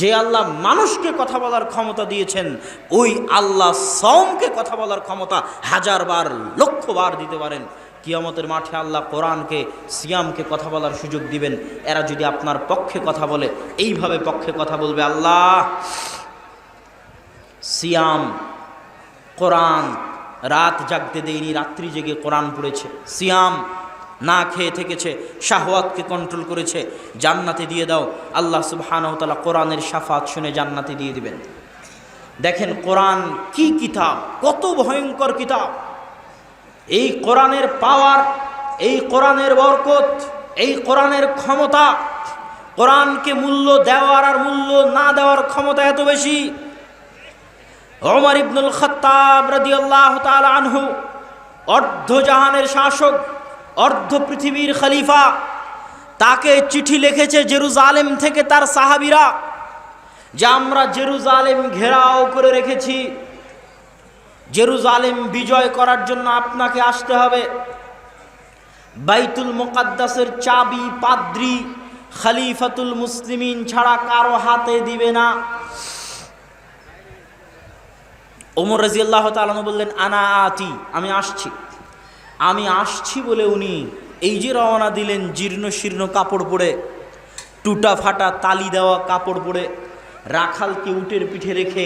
যে আল্লাহ মানুষকে কথা বলার ক্ষমতা দিয়েছেন, ওই আল্লাহ সওমকে কথা বলার ক্ষমতা 1000 বার 1,00,000 বার দিতে পারেন। কিয়ামতের মাঠে আল্লাহ কোরআনকে, সিয়ামকে কথা বলার সুযোগ দিবেন। এরা যদি আপনার পক্ষে কথা বলে, এইভাবে পক্ষে কথা বলবে, আল্লাহ সিয়াম, কোরআন রাত জাগতে দেয়নি, রাত্রি জেগে কোরআন পড়েছে, সিয়াম না খেয়ে থেকেছে, শাহওয়াতকে কন্ট্রোল করেছে, জান্নাতে দিয়ে দাও। আল্লাহ সুবহানাহু ওয়া তাআলা কোরআনের শাফাত শুনে জান্নাতে দিয়ে দিবেন। দেখেন কোরআন কি কিতাব, কত ভয়ঙ্কর কিতাব। এই কোরআনের পাওয়ার, এই কোরআনের বরকত, এই কোরআনের ক্ষমতা, কোরআনকে মূল্য দেওয়ার আর মূল্য না দেওয়ার ক্ষমতা এত বেশি। ওমর ইবনুল খাত্তাব রাদিয়াল্লাহু তাআলা আনহু, অর্ধজাহানের শাসক, অর্ধ পৃথিবীর খলিফা, তাকে চিঠি লিখেছে জেরুজালেম থেকে তার সাহাবীরা, যে আমরা জেরুজালেম ঘেরাও করে রেখেছি, জেরুজালেম বিজয় করার জন্য আপনাকে আসতে হবে। বাইতুল মুকাদ্দাসের চাবি পাদ্রী খলিফাতুল মুসলিমিন ছাড়া কারো হাতে দিবে না। ওমর রাদিয়াল্লাহু তাআলা বললেন, আনা আতি, আমি আসছি। আমি আসছি বলে উনি এই যে রওনা দিলেন, জীর্ণ শীর্ণ কাপড় পরে, টুটা ফাটা তালি দেওয়া কাপড় পরে, রাখালকে উটের পিঠে রেখে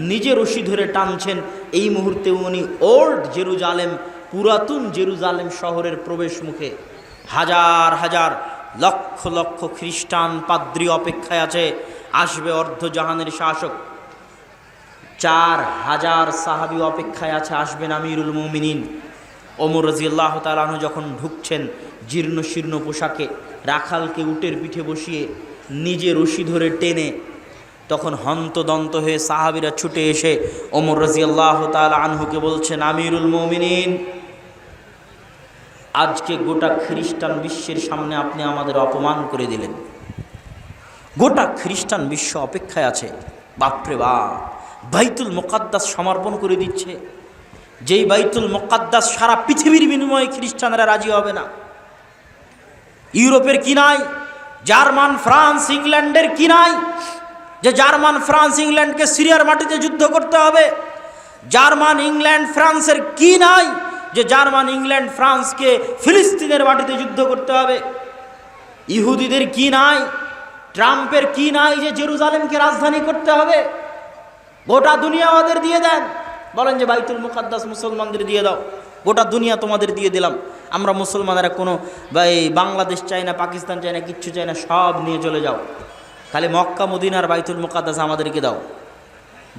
নিজে রশি ধরে টানছেন। এই মুহূর্তে উনি ওল্ড জেরুজালেম, পুরাতন জেরুজালেম শহরের প্রবেশ মুখে। হাজার হাজার লক্ষ লক্ষ খ্রিস্টান পাদ্রী অপেক্ষায় আছে, আসবে অর্ধজাহানের শাসক। 4000 সাহাবী অপেক্ষায় আছে, আসবেন আমিরুল মুমিনিন। ওমর রাদিয়াল্লাহু তাআলা আনহু যখন ঢুকছেন জীর্ণ শীর্ণ পোশাকে, রাখালকে উটের পিঠে বসিয়ে নিজে রশি ধরে টেনে, তখন হন্তদন্ত হয়ে সাহাবীরা ছুটে এসে ওমর রাদিয়াল্লাহু তাআলা আনহুকে বলছেন, আমিরুল মুমিনিন, আজকে গোটা খ্রিস্টান বিশ্বের সামনে আপনি আমাদের অপমান করে দিলেন। গোটা খ্রিস্টান বিশ্ব অপেক্ষায় আছে। বাপরে বাপ, বাইতুল মুকাদ্দাস সমর্পণ করে দিচ্ছে, যেই বাইতুল মুকাদ্দাস সারা পৃথিবীর বিনিময়ে খ্রিস্টানরা রাজি হবে না। ইউরোপের কি নাই, জার্মান ফ্রান্স ইংল্যান্ডের কি নাই, যে জার্মান ফ্রান্স ইংল্যান্ডকে সিরিয়ার মাটিতে যুদ্ধ করতে হবে? জার্মান ইংল্যান্ড ফ্রান্সের কি নাই, যে জার্মান ইংল্যান্ড ফ্রান্সকে ফিলিস্তিনের মাটিতে যুদ্ধ করতে হবে? ইহুদিদের কি নাই, ট্রাম্পের কি নাই, যে জেরুজালেমকে রাজধানী করতে হবে? গোটা দুনিয়া আমাদের দিয়ে দেন, বলেন যে বাইতুল মুকাদ্দাস মুসলমানদের দিয়ে দাও, গোটা দুনিয়া তোমাদের দিয়ে দিলাম। আমরা মুসলমানেরা কোনো বাংলাদেশ চাই না, পাকিস্তান চাই না, কিচ্ছু চাই না, সব নিয়ে চলে যাও, খালি মক্কা মদিনার বাইতুল মুকাদ্দাস আমাদেরকে দাও।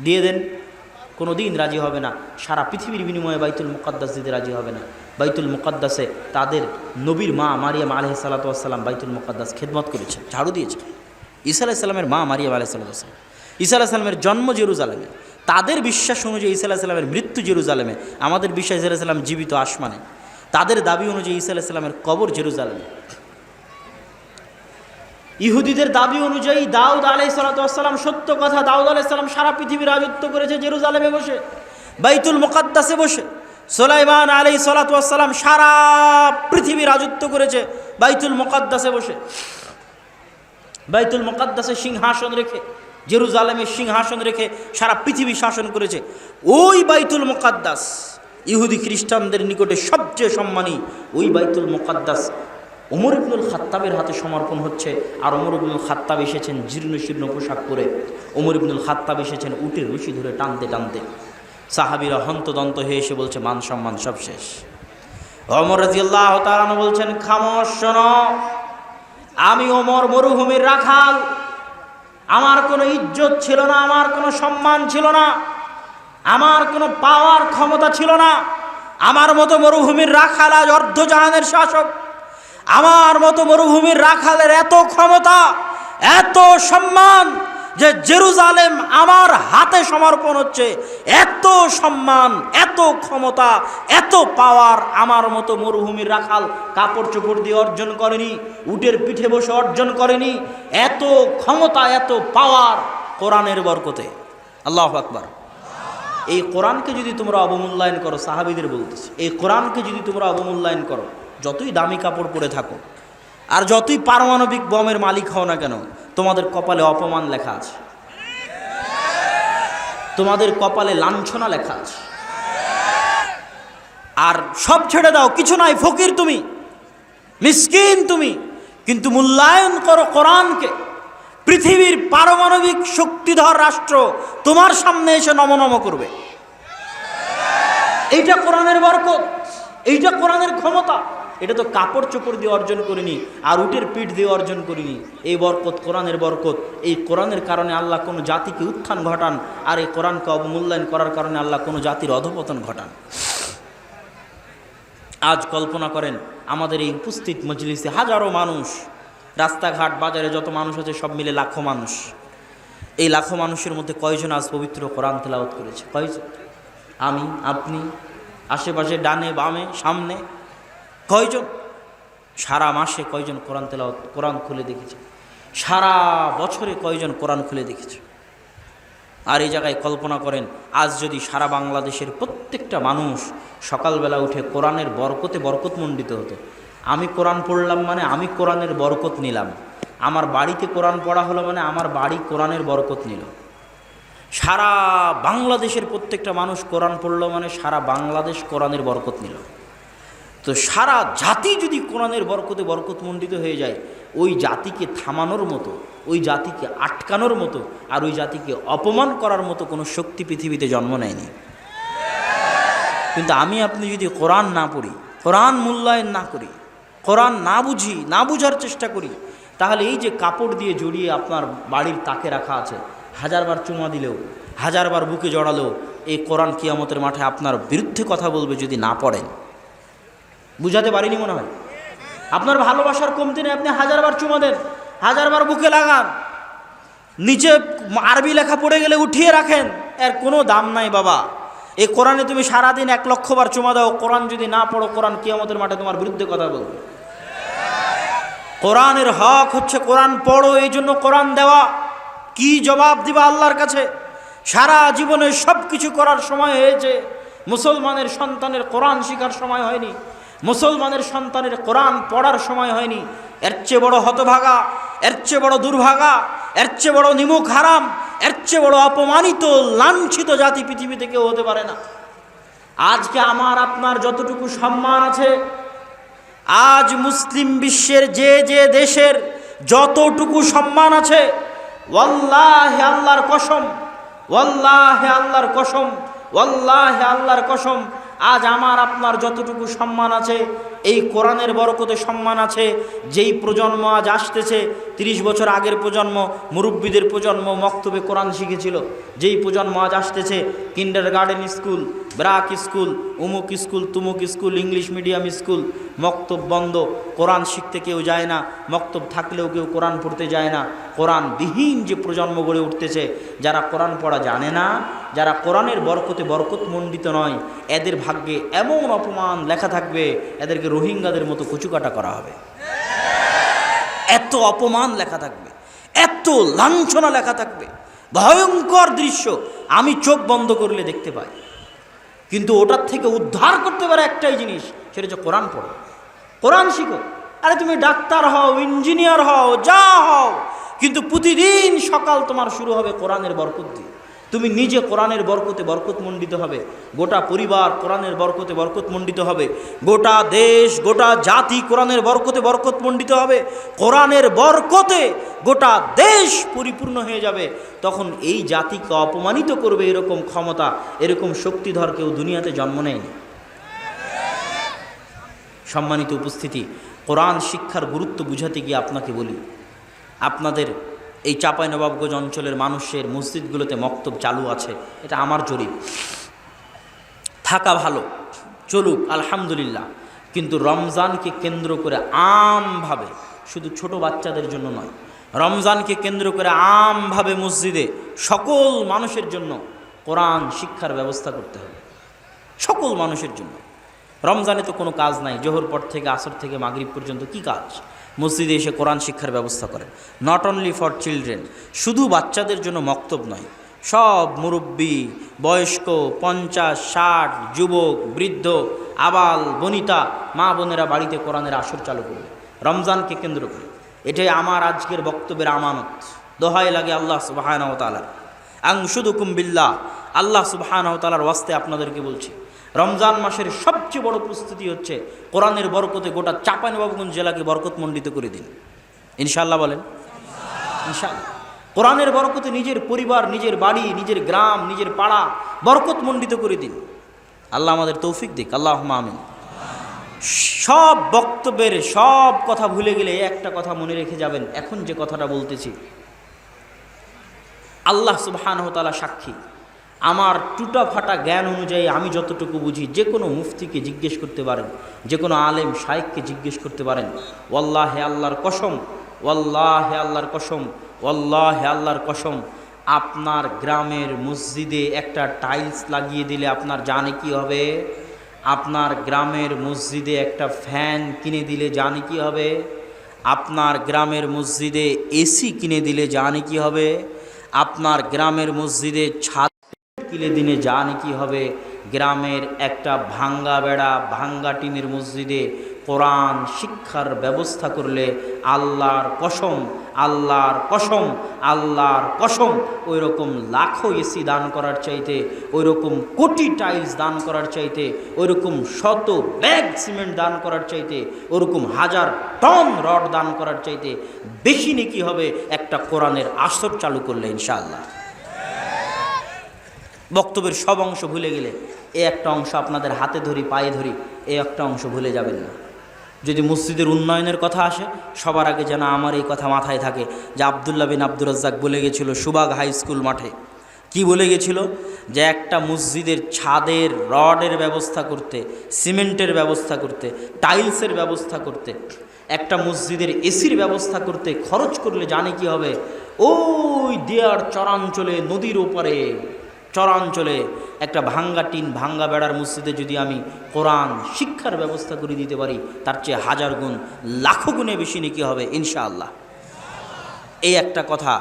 দিয়ে দেন, কোনো দিন রাজি হবে না। সারা পৃথিবীর বিনিময়ে বাইতুল মুকাদ্দাস দিতে রাজি হবে না। বাইতুল মুকাদ্দাসে তাদের নবীর মা মারিয়াম আলাইহিস সালাতু ওয়াস সালাম বাইতুল মুকাদ্দাস খেদমত করেছে, ঝাড়ু দিয়েছে। ঈসা আলাইহিস সালামের মা মারিয়াম আলাইহিস সালাতু ওয়াস সালাম, ঈসা আলাইহিস সালামের জন্ম জেরুজালেমে, তাদের বিশ্বাস অনুযায়ী ঈসা আলাইহিস সালামের মৃত্যু জেরুজালেমে, আমাদের বিশ্বাস ঈসা আলাইহিস সালাম জীবিত আসমানে। তাদের দাবি অনুযায়ী ঈসা আলাইহিস সালামের কবর জেরুজালেমে। ইহুদিদের দাবি অনুযায়ী দাউদ আলাইহিস সালাতু ওয়াস সালাম, সত্য কথা, দাউদ আলাইহিস সালাম সারা পৃথিবী রাজত্ব করেছে জেরুজালেমে বসে, বাইতুল মুকাদ্দাসে বসে। সুলাইমান আলাইহিস সালাতু ওয়াস সালাম সারা পৃথিবী রাজত্ব করেছে বাইতুল মুকাদ্দাসে বসে, বাইতুল মুকাদ্দাসে সিংহাসন রেখে, জেরুজালেমের সিংহাসন রেখে সারা পৃথিবী শাসন করেছে। ওই বাইতুল মুকাদ্দাস ইহুদি খ্রিস্টানদের নিকটে সবচেয়ে সম্মানী। ওই বাইতুল মুকাদ্দাস ওমর ইবনুল খাত্তাবের হাতে সমর্পণ হচ্ছে। আর ওমর ইবনুল খাত্তাব এসেছেন জীর্ণ শীর্ণ পোশাক পরে, ওমর ইবনুল খাত্তাব এসেছেন উটের রশি ধরে টানতে টানতে। সাহাবীরা হন্তদন্ত হয়ে এসে বলছে, মান সম্মান সব শেষ। ওমর রাদিয়াল্লাহু তাআলা বলছেন, খামোশ, শোনো, আমি ওমর মরুভূমির রাখাল, আমার কোনো ইজ্জত ছিল না, আমার কোনো সম্মান ছিল না, আমার কোনো পাওয়ার ক্ষমতা ছিল না। আমার মতো মরুভূমির রাখাল আজ অর্ধজাহানের শাসক। আমার মতো মরুভূমির রাখালের এত ক্ষমতা, এত সম্মান, যে জেরুজালেম আমার হাতে সমর্পণ হচ্ছে। এত সম্মান, এত ক্ষমতা, এত পাওয়ার আমার মতো মরুভূমির রাখাল কাপড় চোপড় দিয়ে অর্জন করেনি, উটের পিঠে বসে অর্জন করেনি। এত ক্ষমতা, এত পাওয়ার কোরআনের বরকতে। আল্লাহু আকবার। এই কোরআনকে যদি তোমরা অবমূল্যায়ন করো, সাহাবীদের বলতেছি, এই কোরআনকে যদি তোমরা অবমূল্যায়ন করো, যতই দামি কাপড় পরে থাকো, আর যতই পারমাণবিক বোমের মালিক হও না কেন, তোমাদের কপালে অপমান লেখা আছে, তোমাদের কপালে লাঞ্ছনা লেখা আছে। আর সব ছেড়ে দাও, কিছু নাই, ফকির তুমি, মিসকিন তুমি, কিন্তু মূল্যায়ন করো কোরআনকে। পৃথিবীর পারমাণবিক শক্তিধর রাষ্ট্র তোমার সামনে এসে নমনম করবে। এইটা কোরআনের বরকত, এইটা কোরআনের ক্ষমতা। এটা তো কাপড় চোপড় দিয়ে অর্জন করিনি, আর উটের পিঠ দিয়ে অর্জন করিনি। এই বরকত কোরআনের বরকত। এই কোরআনের কারণে আল্লাহ কোনো জাতিকে উত্থান ঘটান, আর এই কোরআনকে অবমূল্যায়ন করার কারণে আল্লাহ কোনো জাতির অধঃপতন ঘটান। আজ কল্পনা করেন আমাদের এই উপস্থিত মজলিসে হাজারো মানুষ, রাস্তাঘাট বাজারে যত মানুষ আছে সব মিলে লাখো মানুষ। এই লাখো মানুষের মধ্যে কয়জন আজ পবিত্র কোরআন তেলাওয়াত করেছে? কয়জন? আমি, আপনি, আশেপাশে, ডানে বামে, সামনে, কয়জন? সারা মাসে কয়জন কোরআন তেলাওয়াত, কোরআন খুলে দেখেছে? সারা বছরে কয়জন কোরআন খুলে দেখেছে? আর এই জায়গায় কল্পনা করেন আজ যদি সারা বাংলাদেশের প্রত্যেকটা মানুষ সকালবেলা উঠে কোরআনের বরকতে বরকতমণ্ডিত হতো। আমি কোরআন পড়লাম মানে আমি কোরআনের বরকত নিলাম, আমার বাড়িতে কোরআন পড়া হলো মানে আমার বাড়ি কোরআনের বরকত নিল। সারা বাংলাদেশের প্রত্যেকটা মানুষ কোরআন পড়লো মানে সারা বাংলাদেশ কোরআনের বরকত নিল। তো সারা জাতি যদি কোরআনের বরকতে বরকতমণ্ডিত হয়ে যায়, ওই জাতিকে থামানোর মতো, ওই জাতিকে আটকানোর মতো, আর ওই জাতিকে অপমান করার মতো কোনো শক্তি পৃথিবীতে জন্ম নেয়নি। কিন্তু আমি আপনি যদি কোরআন না পড়ি, কোরআন মূল্যায়ন না করি, কোরআন না বুঝি, না বুঝার চেষ্টা করি, তাহলে এই যে কাপড় দিয়ে জড়িয়ে আপনার বাড়ির তাকে রাখা আছে, হাজারবার চুমা দিলেও, হাজারবার বুকে জড়ালেও এই কোরআন কিয়ামতের মাঠে আপনার বিরুদ্ধে কথা বলবে যদি না পড়েন। বুঝাতে পারিনি মনে হয়? আপনার ভালোবাসার কমতি নেই, আপনি হাজারবার চুমা দেন, হাজারবার বুকে লাগান, নিচে আরবি লেখা পড়ে গেলে উঠিয়ে রাখেন, এর কোনো দাম নাই বাবা। এই কোরআনে তুমি সারাদিন 1,00,000 বার চুমা দাও, কোরআন যদি না পড়ো, কোরআন কিয়ামতের মাঠে তোমার বিরুদ্ধে কথা বলবে। কোরআনের হক হচ্ছে কোরআন পড়ো, এই জন্য কোরআন দেওয়া। কি জবাব দিবা আল্লাহর কাছে? সারা জীবনে সব কিছু করার সময় হয়েছে, মুসলমানের সন্তানের কোরআন শেখার সময় হয়নি, মুসলমানের সন্তানের কোরআন পড়ার সময় হয়নি। এর চেয়ে বড় হতভাগা, এর চেয়ে বড় দুর্ভাগা, এর চেয়ে বড় নিমুখ হারাম, এর চেয়ে বড় অপমানিত লাঞ্ছিত জাতি পৃথিবীতে কেউ হতে পারে না। আজকে আমার আপনার যতটুকু সম্মান আছে, আজ মুসলিম বিশ্বের যে যে দেশের যতটুকু সম্মান আছে, ওয়াল্লাহি আল্লাহর কসম, ওয়াল্লাহি আল্লাহর কসম, ওয়াল্লাহি আল্লাহর কসম, আজ আমার আপনার যতটুকু সম্মান আছে, এই কোরআনের বরকতে সম্মান আছে। যেই প্রজন্ম আজ আসতেছে, 30 বছর আগের প্রজন্ম, মুরব্বীদের প্রজন্ম মক্তবে কোরআন শিখেছিল। যেই প্রজন্ম আজ আসতেছে, কিন্ডারগার্টেন স্কুল, ব্রাক স্কুল, উমুক স্কুল, তুমুক স্কুল, ইংলিশ মিডিয়াম স্কুল, মক্তব বন্ধ, কোরআন শিখতে কেউ যায় না, মক্তব থাকলেও কেউ কোরআন পড়তে যায় না। কোরআনবিহীন যে প্রজন্ম গড়ে উঠতেছে, যারা কোরআন পড়া জানে না, যারা কোরআনের বরকতে বরকতমণ্ডিত নয়, এদের ভাগ্যে এমন অপমান লেখা থাকবে, এদেরকে রোহিঙ্গাদের মতো কচুকাটা করা হবে। এত অপমান লেখা থাকবে, এত লাঞ্ছনা লেখা থাকবে, ভয়ঙ্কর দৃশ্য আমি চোখ বন্ধ করলে দেখতে পাই। কিন্তু ওটার থেকে উদ্ধার করতে পারে একটাই জিনিস, সেটা হচ্ছে কোরআন পড়ো, কোরআন শিখো। আরে তুমি ডাক্তার হও, ইঞ্জিনিয়ার হও, যা হও, কিন্তু প্রতিদিন সকাল তোমার শুরু হবে কোরআনের বরকত দিয়ে। তুমি নিজে কোরআনের বরকতে বরকতমণ্ডিত হবে, গোটা পরিবার কোরআনের বরকতে বরকতমণ্ডিত হবে, গোটা দেশ, গোটা জাতি কোরআনের বরকতে বরকতমণ্ডিত হবে। কোরআনের বরকতে গোটা দেশ পরিপূর্ণ হয়ে যাবে। তখন এই জাতিকে অপমানিত করবে এরকম ক্ষমতা, এরকম শক্তিধর কেউ দুনিয়াতে জন্ম নেয়নি। সম্মানিত উপস্থিতি, কোরআন শিক্ষার গুরুত্ব বুঝাতে গিয়ে আপনাকে বলি, আপনাদের এই চাঁপাইনবাবগঞ্জ অঞ্চলের মানুষের মসজিদগুলোতে মক্তব চালু আছে, এটা আমার জরিপ। থাকা ভালো, চলুক, আলহামদুলিল্লাহ। কিন্তু রমজানকে কেন্দ্র করে আমভাবে, শুধু ছোট বাচ্চাদের জন্য নয়, রমজানকে কেন্দ্র করে আমভাবে মসজিদে সকল মানুষের জন্য কোরআন শিক্ষার ব্যবস্থা করতে হবে, সকল মানুষের জন্য। রমজানে তো কোনো কাজ নাই, জোহর পর থেকে আসর থেকে মাগরিব পর্যন্ত কি কাজ? মসজিদে এসে কোরআন শিক্ষার ব্যবস্থা করেন। নট অনলি ফর চিলড্রেন, শুধু বাচ্চাদের জন্য মক্তব নয়, সব মুরব্বী, বয়স্ক, 50, 60, যুবক, বৃদ্ধ, আবাল বনিতা, মা বোনেরা বাড়িতে কোরআনের আসর চালু করবে। রমজানকে কেন্দ্র করে। এটাই আমার আজকের বক্তব্যের আমানত। দোহাই লাগে আল্লাহ সুবহানাহু ওয়া তাআলা, আনশুদুকুম বিল্লাহ, আল্লাহ সুবহানাহু ওয়া তাআলার ওয়াস্তে আপনাদেরকে বলছি, রমজান মাসের সবচেয়ে বড় প্রস্তুতি হচ্ছে কোরআনের বরকতে গোটা চাঁপাইনবাবগঞ্জ জেলাকে বরকতমণ্ডিত করে দিন। ইনশাআল্লাহ বলেন ইনশাআল্লাহ। কোরআনের বরকতে নিজের পরিবার, নিজের বাড়ি, নিজের গ্রাম, নিজের পাড়া বরকতমণ্ডিত করে দিন। আল্লাহ আমাদের তৌফিক দিক, আল্লাহুম্মা আমিন। সব বক্তব্যের সব কথা ভুলে গেলে একটা কথা মনে রেখে যাবেন, এখন যে কথাটা বলতেছি, আল্লাহ সুবহানাহু ওয়া তাআলা সাক্ষী, আমার টুটা ফাটা জ্ঞান অনুযায়ী আমি যতটুকু বুঝি, যে কোনো মুফতিকে জিজ্ঞেস করতে পারেন, যে কোনো আলেম শাইখকে জিজ্ঞেস করতে পারেন। ওয়াল্লাহে আল্লাহর কসম, ওয়াল্লাহে আল্লাহর কসম, ওয়াল্লাহে আল্লাহর কসম, আপনার গ্রামের মসজিদে একটা টাইলস লাগিয়ে দিলে আপনার জানে কি হবে? আপনার গ্রামের মসজিদে একটা ফ্যান কিনে দিলে জানে কি হবে? আপনার গ্রামের মসজিদে এসি কিনে দিলে জানে কি হবে? আপনার গ্রামের মসজিদে ছাদ কিনে দিনে জানে কি হবে? গ্রামের একটা ভাঙ্গা বেড়া, ভাঙ্গা টিনের মসজিদে কোরআন শিক্ষার ব্যবস্থা করলে আল্লাহর কসম, আল্লাহর কসম, আল্লাহর কসম, ওই রকম লাখো এসি দান করার চাইতে, ওই রকম কোটি টাইলস দান করার চাইতে, ওই রকম শত ব্যাগ সিমেন্ট দান করার চাইতে, ওরকম হাজার টন রড দান করার চাইতে বেশি নেকি হবে একটা কোরআনের আসর চালু করলে ইনশাআল্লাহ। বক্তব্যের সব অংশ ভুলে গেলে এই একটা অংশ আপনাদের হাতে ধরি, পায়ে ধরি, এই একটা অংশ ভুলে যাবেন না। যদি মসজিদের উন্নয়নের কথা আসে, সবার আগে যেন আমার এই কথা মাথায় থাকে যে আব্দুল্লাহ বিন আব্দুর রাজ্জাক বলে গেছিল সুবাগ হাই স্কুল মাঠে, কি বলে গেছিল? যে একটা মসজিদের ছাদের রডের ব্যবস্থা করতে, সিমেন্টের ব্যবস্থা করতে, টাইলসের ব্যবস্থা করতে, একটা মসজিদের এসির ব্যবস্থা করতে খরচ করলে জানে কি হবে? ওই দেয়ার চরাঞ্চলে, নদীর ওপারে চরাঞ্চলে একটা ভাঙ্গা টিন, ভাঙ্গা বেড়ার মসজিদে যদি আমি কোরআন শিক্ষার ব্যবস্থা করে দিতে পারি, তার চেয়ে হাজার গুণ, লাখো গুণে বেশি নেকি হবে ইনশাআল্লাহ। এই একটা কথা।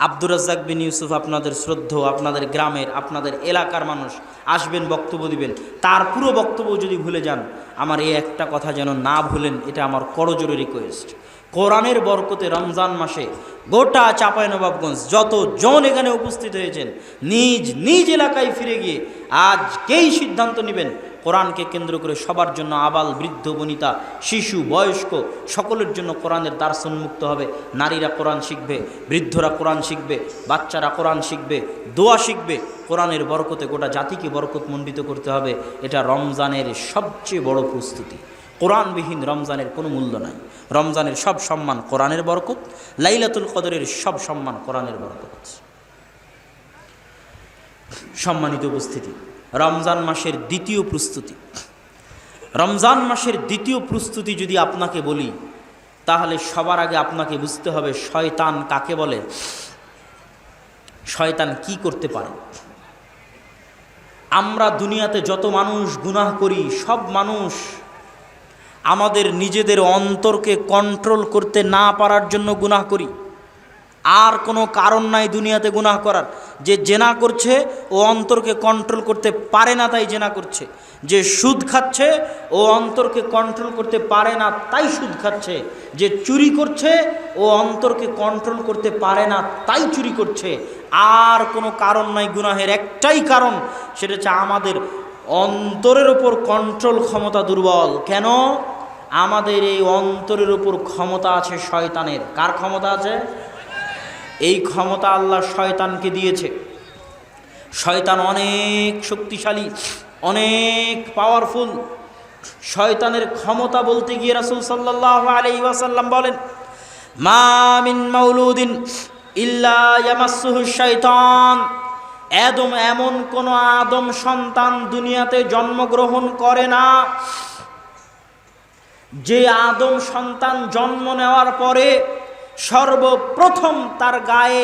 আব্দুর রাজ্জাক বিন ইউসুফ আপনাদের শ্রদ্ধেয়, আপনাদের গ্রামের, আপনাদের এলাকার মানুষ আসবেন, বক্তব্য দিবেন, তার পুরো বক্তব্য যদি ভুলে যান, আমার এই একটা কথা যেন না ভুলেন, এটা আমার করজোরে রিকোয়েস্ট। কোরআনের বরকতে রমজান মাসে গোটা চাঁপাইনবাবগঞ্জ যতজন এখানে উপস্থিত হয়েছেন, নিজ নিজ এলাকায় ফিরে গিয়ে আজকেই সিদ্ধান্ত নেবেন কোরআনকে কেন্দ্র করে সবার জন্য, আবাল বৃদ্ধ বনিতা শিশু বয়স্ক সকলের জন্য কোরআনের দার্স উন্মুক্ত হবে। নারীরা কোরআন শিখবে, বৃদ্ধরা কোরআন শিখবে, বাচ্চারা কোরআন শিখবে, দোয়া শিখবে। কোরআনের বরকতে গোটা জাতিকে বরকতমণ্ডিত করতে হবে। এটা রমজানের সবচেয়ে বড় প্রস্তুতি। কোরআনবিহীন রমজানের কোনো মূল্য নাই। রমজানের সব সম্মান কোরআনের বরকত, লাইলাতুল কদরের সব সম্মান কোরআনের বরকত। সম্মানিত উপস্থিতি, রমজান মাসের দ্বিতীয় প্রস্তুতি, রমজান মাসের দ্বিতীয় প্রস্তুতি যদি আপনাকে বলি, তাহলে সবার আগে আপনাকে বুঝতে হবে শয়তান কাকে বলে, শয়তান কি করতে পারে। আমরা দুনিয়াতে যত মানুষ গুনাহ করি, সব মানুষ আমাদের নিজেদের অন্তরকে কন্ট্রোল করতে না পারার জন্য গুনাহ করি। আর কোনো কারণ নাই দুনিয়াতে গুনাহ করার। যে জেনা করছে ও অন্তরকে কন্ট্রোল করতে পারে না, তাই জেনা করছে। যে সুদ খাচ্ছে ও অন্তরকে কন্ট্রোল করতে পারে না, তাই সুদ খাচ্ছে। যে চুরি করছে ও অন্তরকে কন্ট্রোল করতে পারে না, তাই চুরি করছে। আর কোনো কারণ নাই গুনাহের, একটাই কারণ, সেটা হচ্ছে আমাদের অন্তরের ওপর কন্ট্রোল ক্ষমতা দুর্বল। কেন? আমাদের এই অন্তরের ওপর ক্ষমতা আছে শয়তানের। কার ক্ষমতা আছে? এই ক্ষমতা আল্লাহ শয়তানকে দিয়েছে। শয়তান অনেক শক্তিশালী, অনেক পাওয়ারফুল। শয়তানের ক্ষমতা বলতে গিয়ে রাসূল সাল্লাল্লাহু আলাইহি ওয়াসাল্লাম বলেন, মা মিন মাউলুদিন ইল্লা ইয়ামাসসুহু শাইতান। এমন কোন আদম সন্তান দুনিয়াতে জন্মগ্রহণ করে না, যে আদম সন্তান জন্ম নেওয়ার পরে সর্বপ্রথম তার গায়ে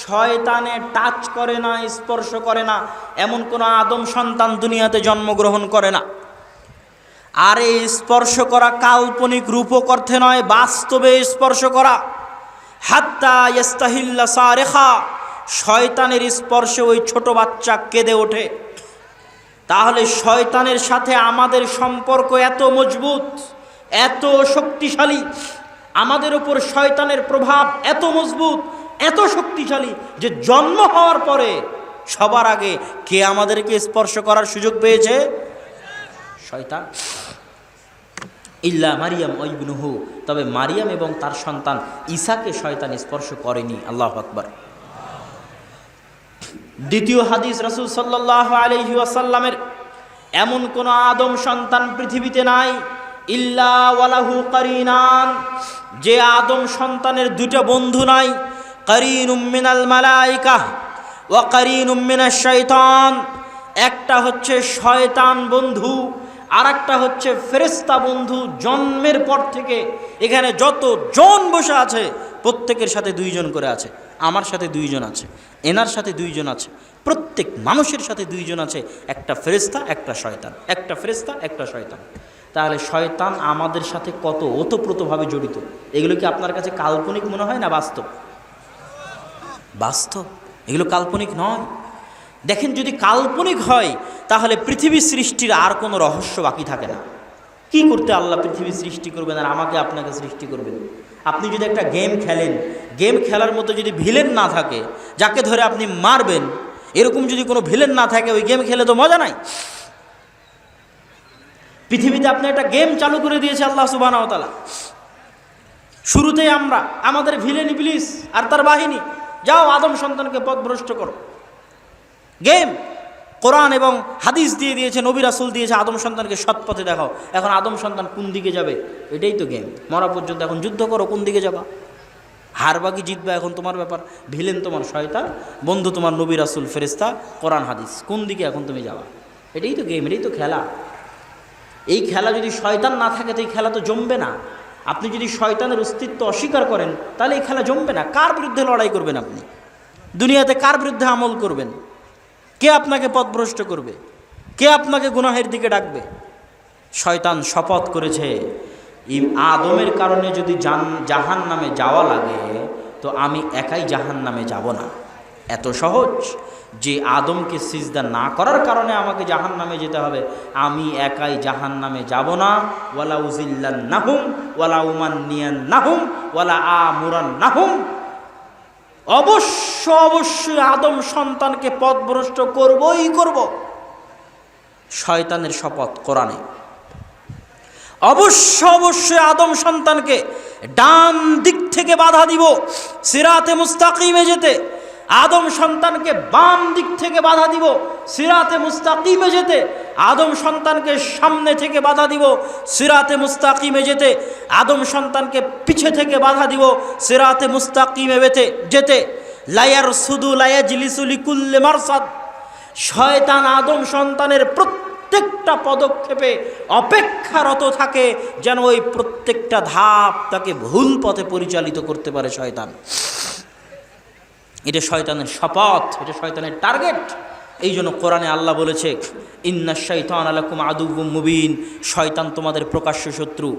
শয়তানে টাচ করে না, স্পর্শ করে না, এমন কোন আদম সন্তান দুনিয়াতে জন্মগ্রহণ করে না। আর এই স্পর্শ করা কাল্পনিক রূপক অর্থে নয়, বাস্তবে স্পর্শ করা। হাত্তা ইস্তাহিল্লা সারেখা, শয়তানের স্পর্শে ওই ছোট বাচ্চা কেঁদে ওঠে। তাহলে শয়তানের সাথে আমাদের সম্পর্ক এত মজবুত, এত শক্তিশালী। আমাদের উপর শয়তানের প্রভাব এত মজবুত, এত শক্তিশালী যে জন্ম হওয়ার পরে সবার আগে কে আমাদেরকে স্পর্শ করার সুযোগ পেয়েছে? শয়তান। ইল্লা মারিয়াম ও ইবনুহু, তবে মারিয়াম এবং তার সন্তান ঈসাকে শয়তান স্পর্শ করেনি। আল্লাহু আকবার। দ্বিতীয় হাদিস, রাসূল সাল্লাল্লাহু আলাইহি ওয়াসাল্লামের এমন কোন আদম সন্তান পৃথিবীতে নাই ইল্লা ওয়ালাহু কারিনান, যে আদম সন্তানের দুটো বন্ধু নাই। কারিনুম মিনাল মালাইকা ওয়া কারিনুম মিনাশ শাইতান, একটা হচ্ছে শয়তান বন্ধু, আর একটা হচ্ছে ফেরেশতা বন্ধু। জন্মের পর থেকে এখানে যত জন বসে আছে প্রত্যেকের সাথে দুইজন করে আছে। আমার সাথে দুইজন আছে, এনার সাথে দুইজন আছে, প্রত্যেক মানুষের সাথে দুইজন আছে, একটা ফেরেশতা একটা শয়তান, একটা ফেরেশতা একটা শয়তান। তাহলে শয়তান আমাদের সাথে কত ওতপ্রোতভাবে জড়িত। এগুলো কি আপনার কাছে কাল্পনিক মনে হয় না বাস্তব? বাস্তব, এগুলো কাল্পনিক নয়। দেখেন, যদি কাল্পনিক হয় তাহলে পৃথিবী সৃষ্টির আর কোনো রহস্য বাকি থাকে না। কি করতে আল্লাহ পৃথিবী সৃষ্টি করবেন আর আমাকে আপনাকে সৃষ্টি করবেন? আপনি যদি একটা গেম খেলেন, গেম খেলার মতো যদি ভিলেন না থাকে যাকে ধরে আপনি মারবেন, এরকম যদি কোনো ভিলেন না থাকে, ওই গেম খেলে তো মজা নাই। পৃথিবীতে আপনি একটা গেম চালু করে দিয়েছে আল্লাহ সুবহানাহু ওয়া তাআলা। শুরুতেই আমরা আমাদের ভিলেন ইবলিস আর তার বাহিনী, যাও আদম সন্তানকে পথভ্রষ্ট করো। গেম কোরআন এবং হাদিস দিয়ে দিয়েছে, নবী রাসূল দিয়েছে, আদম সন্তানকে সৎ পথে দেখাও। এখন আদম সন্তান কোন দিকে যাবে এটাই তো গেম। মরা পর্যন্ত এখন যুদ্ধ করো, কোন দিকে যাবা, হারবা কি জিতবা এখন তোমার ব্যাপার। ভিলেন তোমার শয়তান, বন্ধু তোমার নবী রাসূল ফেরেশতা কোরআন হাদিস, কোন দিকে এখন তুমি যাবা। এটাই তো গেম, এটাই তো খেলা। এই খেলা যদি শয়তান না থাকে তো এই খেলা তো জমবে না। আপনি যদি শয়তানের অস্তিত্ব অস্বীকার করেন তাহলে এই খেলা জমবে না। কার বিরুদ্ধে লড়াই করবেন আপনি? দুনিয়াতে কার বিরুদ্ধে আমল করবেন? কে আপনাকে পথভ্রষ্ট করবে? কে আপনাকে গুনাহের দিকে ডাকবে? শয়তান শপথ করেছে, আদমের কারণে যদি জাহান নামে যাওয়া লাগে তো আমি একাই জাহান নামে যাব না। এত সহজ যে আদমকে সিজদা না করার কারণে আমাকে জাহান নামে যেতে হবে, আমি একাই জাহান নামে যাব না। ওয়ালা উজিল্লান্নাহুম ওয়ালা উমান্নিয়ান্নাহুম ওয়ালা আমুরান্নাহুম, অবশ্যই আদম সন্তানকে পথভ্রষ্ট করবই করব। শয়তানের শপথ কোরআনে। অবশ্যই আদম সন্তানকে ডান দিক থেকে বাধা দিব সিরাতে মুস্তাকিমে যেতে, আদম সন্তানকে বাম দিক থেকে বাধা দিব সিরাতে মুস্তাকিমে যেতে, আদম সন্তানকে সামনে থেকে বাধা দিব সিরাতে মুস্তাকিমে যেতে, আদম সন্তানকে পিছে থেকে বাধা দিব সিরাতে মুস্তাকিমে যেতে। লায়ার সুদু লায়াজলিসু লিকুল্লি মারসাদ, শয়তান আদম সন্তানের প্রত্যেকটা পদক্ষেপে অপেক্ষারত থাকে যেন ওই প্রত্যেকটা ধাপ তাকে ভুল পথে পরিচালিত করতে পারে শয়তান। এটা শয়তানের শপথ, এটা শয়তানের টার্গেট। এই জন্য কোরআনে আল্লাহ বলেছে, ইন্নাশ শাইতানা লাকুম আদুউম মুবিন, শয়তান তোমাদের প্রকাশ্য শত্রু।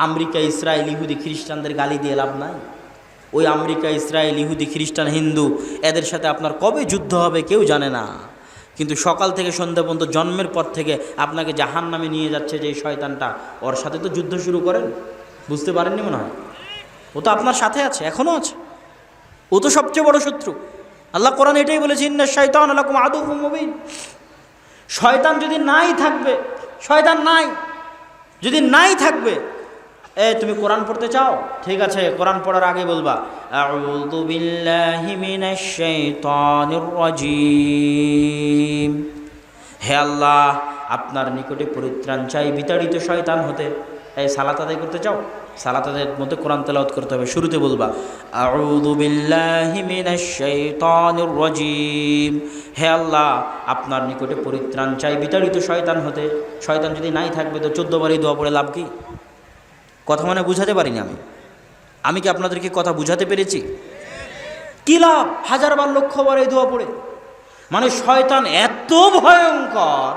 আমেরিকা, ইসরায়েল, ইহুদি, খ্রিস্টানদের গালি দিয়ে লাভ নাই। ওই আমেরিকা, ইসরায়েল, ইহুদি, খ্রিস্টান, হিন্দু, এদের সাথে আপনার কবে যুদ্ধ হবে কেউ জানে না। কিন্তু সকাল থেকে সন্ধ্যা পর্যন্ত জন্মের পর থেকে আপনাকে জাহান্নামে নিয়ে যাচ্ছে যে শয়তানটা, ওর সাথে তো যুদ্ধ শুরু করেন। বুঝতে পারেননি মনে হয়? ও তো আপনার সাথে আছে, এখনও আছে। ও তো সবচেয়ে বড় শত্রু। আল্লাহ কোরআন এটাই বলেছে, ইন্নাশ শাইতানা লাকুম আদুউম মুবিন। শয়তান যদি নাই থাকবে, শয়তান নাই যদি নাই থাকবে, তুমি কোরআন পড়তে চাও? ঠিক আছে, কোরআন পড়ার আগে বলবা আউযু বিল্লাহি মিনাশ শাইতানির রাজিম। হে আল্লাহ, আপনার নিকটে পরিত্রাণ চাই বিতাড়িত শয়তান হতে। এই সালাত আদায় করতে চাও? সালাত আদায়ের মধ্যে কোরআন তেলাওয়াত করতে হবে। শুরুতে বলবা আউযু বিল্লাহি মিনাশ শাইতানির রাজিম। হে আল্লাহ, আপনার নিকটে পরিত্রাণ চাই বিতাড়িত শয়তান হতে। শয়তান যদি নাই থাকবে তো 14 বারই দোয়া পড়ে লাভ কি? কথা মানে বুঝাতে পারিনি আমি কি আপনাদেরকে কথা বুঝাতে পেরেছি? কি লাভ 1000 বার 1,00,000 বার এই দোয়া পড়ে? মানে শয়তান এত ভয়ঙ্কর,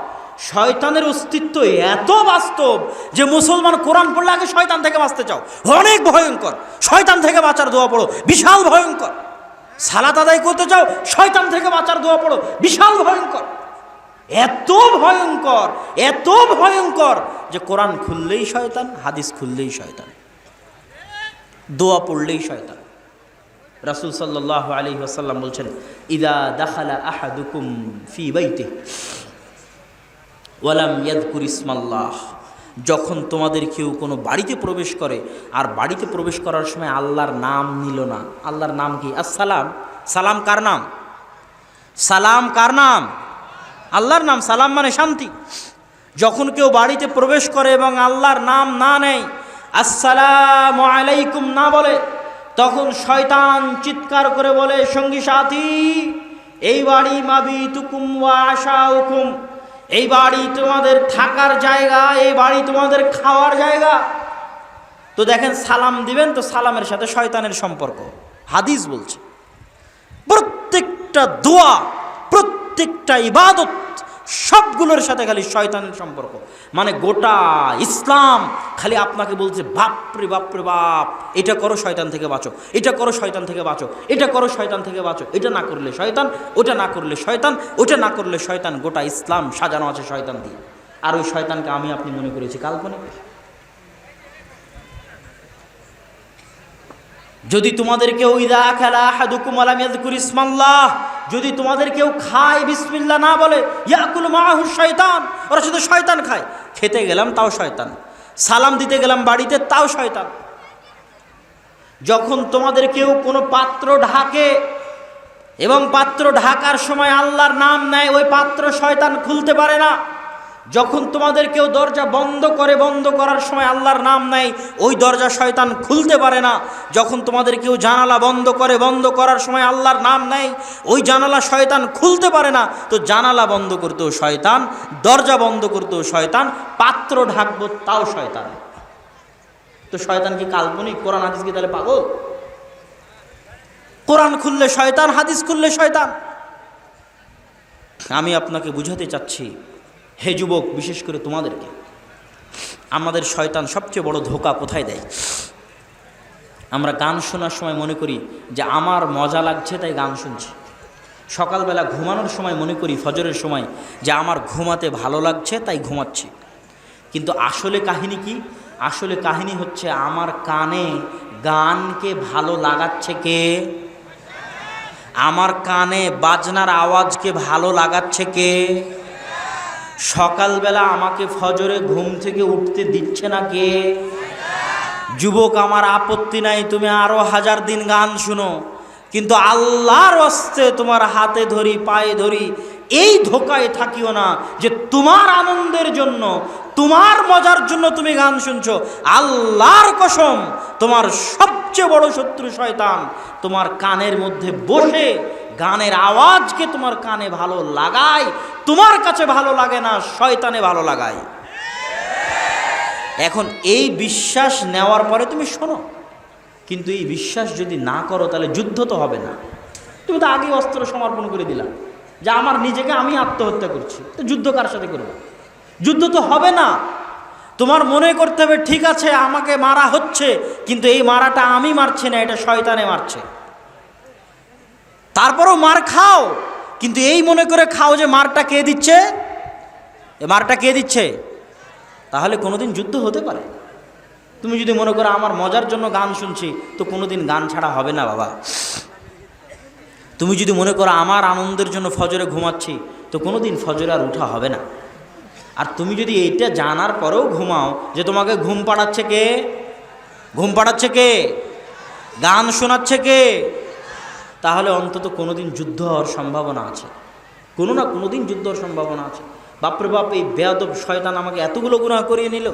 শয়তানের অস্তিত্ব এত বাস্তব যে মুসলমান কোরআন পড়লে আগে শয়তান থেকে বাঁচতে চাও, অনেক ভয়ঙ্কর। শয়তান থেকে বাঁচার দোয়া পড়ো, বিশাল ভয়ঙ্কর। সালাত আদায় করতে চাও, শয়তান থেকে বাঁচার দোয়া পড়ো, বিশাল ভয়ঙ্কর। এত ভয়ঙ্কর, এত ভয়ঙ্কর যে কোরআন খুললেই শয়তান, হাদিস খুললেই শয়তান। দোয়া পড়লেই শয়তান। রাসূল সাল্লাল্লাহু আলাইহি ওয়াসাল্লাম বলছেন, ইদা দাখালা আহাদুকুম ফি বাইতিহি ওয়ালাম ইয়াযকুর ইসমাল্লাহ, যখন তোমাদের কেউ কোনো বাড়িতে প্রবেশ করে আর বাড়িতে প্রবেশ করার সময় আল্লাহর নাম নিল না। আল্লাহর নাম কি? আসসালাম। সালাম কার নাম? সালাম কার নাম? আল্লাহর নাম। সালাম মানে শান্তি। যখন কেউ বাড়িতে প্রবেশ করে এবং আল্লাহর নাম না নেয়, আসসালামু আলাইকুম না বলে, তখন শয়তান চিৎকার করে বলে, সঙ্গী সাথী, এই বাড়ি মাবিতুকুম ওয়া আশাউকুম, এই বাড়ি তোমাদের থাকার জায়গা, এই বাড়ি তোমাদের খাওয়ার জায়গা। তো দেখেন, সালাম দিবেন তো সালামের সাথে শয়তানের সম্পর্ক। হাদিস বলছে প্রত্যেকটা দোয়া, প্রত্যেকটা ইবাদত, সবগুলোর সাথে খালি শয়তানের সম্পর্ক। মানে গোটা ইসলাম খালি আপনাকে বলছে, বাপরে বাপরে বাপ, এটা করো শয়তান থেকে বাঁচো, এটা করো শয়তান থেকে বাঁচো, এটা করো শয়তান থেকে বাঁচো, এটা না করলে শয়তান, ওটা না করলে শয়তান, ওটা না করলে শয়তান। গোটা ইসলাম সাজানো আছে শয়তান দিয়ে। আর ওই শয়তানকে আমি আপনি মনে করেছি কাল্পনিক। যদি তোমাদের কেউ ইদা আকালা আহাদুকুম ওয়া লাম ইয়াযকুর ইসমাল্লাহ, যদি তোমাদের কেউ খায় বিসমিল্লাহ না বলে, ইয়াকুল মাআহু শয়তান, ওরা শুধু শয়তান খায়। খেতে গেলাম তাও শয়তান, সালাম দিতে গেলাম বাড়িতে তাও শয়তান। যখন তোমাদের কেউ কোনো পাত্র ঢাকে এবং পাত্র ঢাকার সময় আল্লাহর নাম নেয়, ওই পাত্র শয়তান খুলতে পারে না। যখন তোমাদের কেউ দরজা বন্ধ করে, বন্ধ করার সময় আল্লাহর নাম নেয়, ওই দরজা শয়তান খুলতে পারে না। যখন তোমাদের কেউ জানালা বন্ধ করে, বন্ধ করার সময় আল্লাহর নাম নেয়, ওই জানালা শয়তান খুলতে পারে না। তো জানালা বন্ধ করতেও শয়তান, দরজা বন্ধ করতেও শয়তান, পাত্র ঢাকবো তাও শয়তান। তো শয়তান কি কাল্পনিক? কোরআন হাদিস কি তাহলে পাগল? কোরআন খুললে শয়তান, হাদিস খুললে শয়তান। আমি আপনাকে বুঝাতে চাচ্ছি, হে যুবক, বিশেষ করে তোমাদেরকে, আমাদের শয়তান সবচেয়ে বড় ধোঁকা কোথায় দেয়? আমরা গান শোনার সময় মনে করি যে আমার মজা লাগছে তাই গান শুনছি। সকালবেলা ঘুমানোর সময় মনে করি, ফজরের সময়, যে আমার ঘুমাতে ভালো লাগছে তাই ঘুমাচ্ছি। কিন্তু আসলে কাহিনী কি? আসলে কাহিনী হচ্ছে আমার কানে গানকে ভালো লাগাচ্ছে কে? আমার কানে বাজনার আওয়াজকে ভালো লাগাচ্ছে কে? সকালবেলা আমাকে ফজরে ঘুম থেকে উঠতে দিচ্ছে না কে? যুবক, আমার আপত্তি নাই, তুমি আরো 1000 দিন গান শুনো, কিন্তু আল্লাহর ওয়াস্তে তোমার হাতে ধরি, পায়ে ধরি, এই ধোকায় থাকিও না যে তোমার আনন্দের জন্য, তোমার মজার জন্য তুমি গান শুনছো। আল্লাহর কসম, তোমার সবচেয়ে বড় শত্রু শয়তান তোমার কানের মধ্যে বসে গানের আওয়াজকে তোমার কানে ভালো লাগায়। তোমার কাছে ভালো লাগে না, শয়তানে ভালো লাগায়। এখন এই বিশ্বাস নেওয়ার পরে তুমি শোনো, কিন্তু এই বিশ্বাস যদি না করো তাহলে যুদ্ধ তো হবে না। তুমি তো আগেই অস্ত্র সমর্পণ করে দিলা যে আমার নিজেকে আমি আত্মহত্যা করছি, তো যুদ্ধ কার সাথে করবো? যুদ্ধ তো হবে না। তোমার মনে করতে হবে, ঠিক আছে আমাকে মারা হচ্ছে, কিন্তু এই মারাটা আমি মারছি না, এটা শয়তানে মারছে। তারপরেও মার খাও, কিন্তু এই মনে করে খাও যে মারটা কে দিচ্ছে, এ মারটা কে দিচ্ছে। তাহলে কোনোদিন যুদ্ধ হতে পারে। তুমি যদি মনে করো আমার মজার জন্য গান শুনছি, তো কোনোদিন গান ছাড়া হবে না বাবা। তুমি যদি মনে করো আমার আনন্দের জন্য ফজরে ঘুমাচ্ছি, তো কোনোদিন ফজরে আর উঠা হবে না। আর তুমি যদি এইটা জানার পরেও ঘুমাও যে তোমাকে ঘুম পাড়াচ্ছে কে? ঘুম পাড়াচ্ছে কে? গান শোনাচ্ছে কে? তাহলে অন্তত কোনোদিন যুদ্ধ হওয়ার সম্ভাবনা আছে, কোনো না কোনো দিন যুদ্ধ হওয়ার সম্ভাবনা আছে। বাপরে বাপ, এই বেয়াদব শয়তান আমাকে এতগুলো গুনাহ করিয়ে নিল,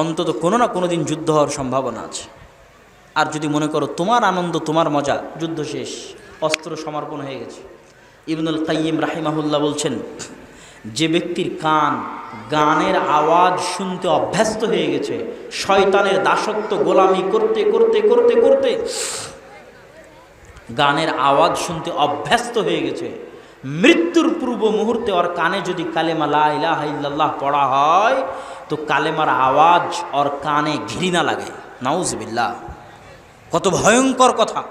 অন্তত কোনো না কোনো দিন যুদ্ধ হওয়ার সম্ভাবনা আছে। আর যদি মনে করো তোমার আনন্দ, তোমার মজা, যুদ্ধ শেষ, অস্ত্র সমর্পণ হয়ে গেছে। ইবনুল কাইয়িম রাহিমাহুল্লাহ বলছেন, যে ব্যক্তির কান গানের আওয়াজ শুনতে অভ্যস্ত হয়ে গেছে, শয়তানের দাসত্ব গোলামি করতে করতে করতে করতে গানের আওয়াজ শুনতে অভ্যস্ত হয়ে গেছে, মৃত্যুর পূর্ব মুহূর্তে ওর কানে যদি কালেমা লা ইলাহা ইল্লাল্লাহ পড়া হয়, তো কালেমার আওয়াজ ওর কানে ঘৃণা লাগে। নাউজুবিল্লাহ, কত ভয়ঙ্কর কথা।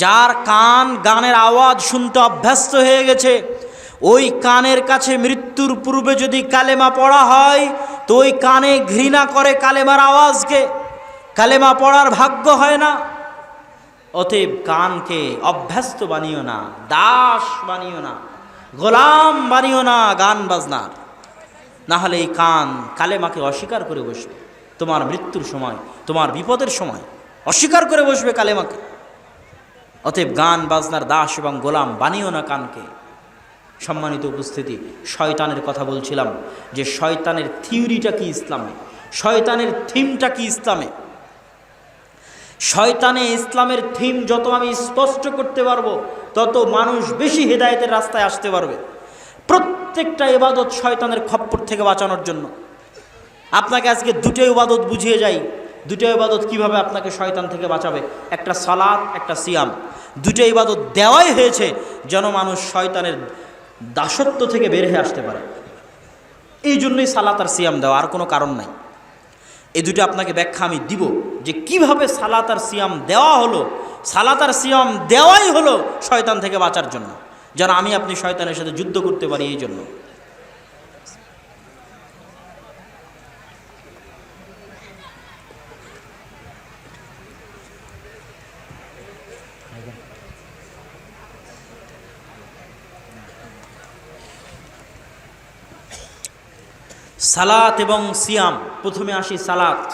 যার কান গানের আওয়াজ শুনতে অভ্যস্ত হয়ে গেছে, ওই কানের কাছে মৃত্যুর পূর্বে যদি কালেমা পড়া হয়, তো ওই কানে ঘৃণা করে কালেমার আওয়াজকে। কালেমা পড়ার ভাগ্য হয় না, অতএব কানকে অভ্যস্ত বানিও না, দাস বানিও না, গোলাম বানিও না গান বাজনার। না হলে এই কান কালেমাকে অস্বীকার করে বসবে তোমার মৃত্যুর সময়, তোমার বিপদের সময় অস্বীকার করে বসবে কালেমাকে। অতএব গান বাজনার দাস এবং গোলাম বানিও না কানকে। সম্মানিত উপস্থিতি, শয়তানের কথা বলছিলাম যে শয়তানের থিওরিটা কি ইসলামে, শয়তানের থিমটা কি ইসলামে। শয়তানে ইসলামের থিম যত আমি স্পষ্ট করতে পারবো তত মানুষ বেশি হেদায়েতের রাস্তায় আসতে পারবে। প্রত্যেকটা ইবাদত শয়তানের খপ্পর থেকে বাঁচানোর জন্য। আপনাকে আজকে দুটো ইবাদত বুঝিয়ে যাই, দুটো ইবাদত কিভাবে আপনাকে শয়তান থেকে বাঁচাবে। একটা সালাত, একটা সিয়াম। দুটো ইবাদত দেওয়াই হয়েছে যেন মানুষ শয়তানের দাসত্ব থেকে বের হয়ে আসতে পারে। এই জন্যই সালাত আর সিয়াম দেওয়া, আর কোনো কারণ নাই। এই দুটো আপনাকে ব্যাখ্যা আমি দিব যে কিভাবে সালাত আর সিয়াম দেওয়া হলো। সালাত আর সিয়াম দেওয়াই হলো শয়তান থেকে বাঁচার জন্য, যেন আমি আপনি শয়তানের সাথে যুদ্ধ করতে পারি। এই জন্য সালাত এবং সিয়াম। প্রথমে আসি সালাত।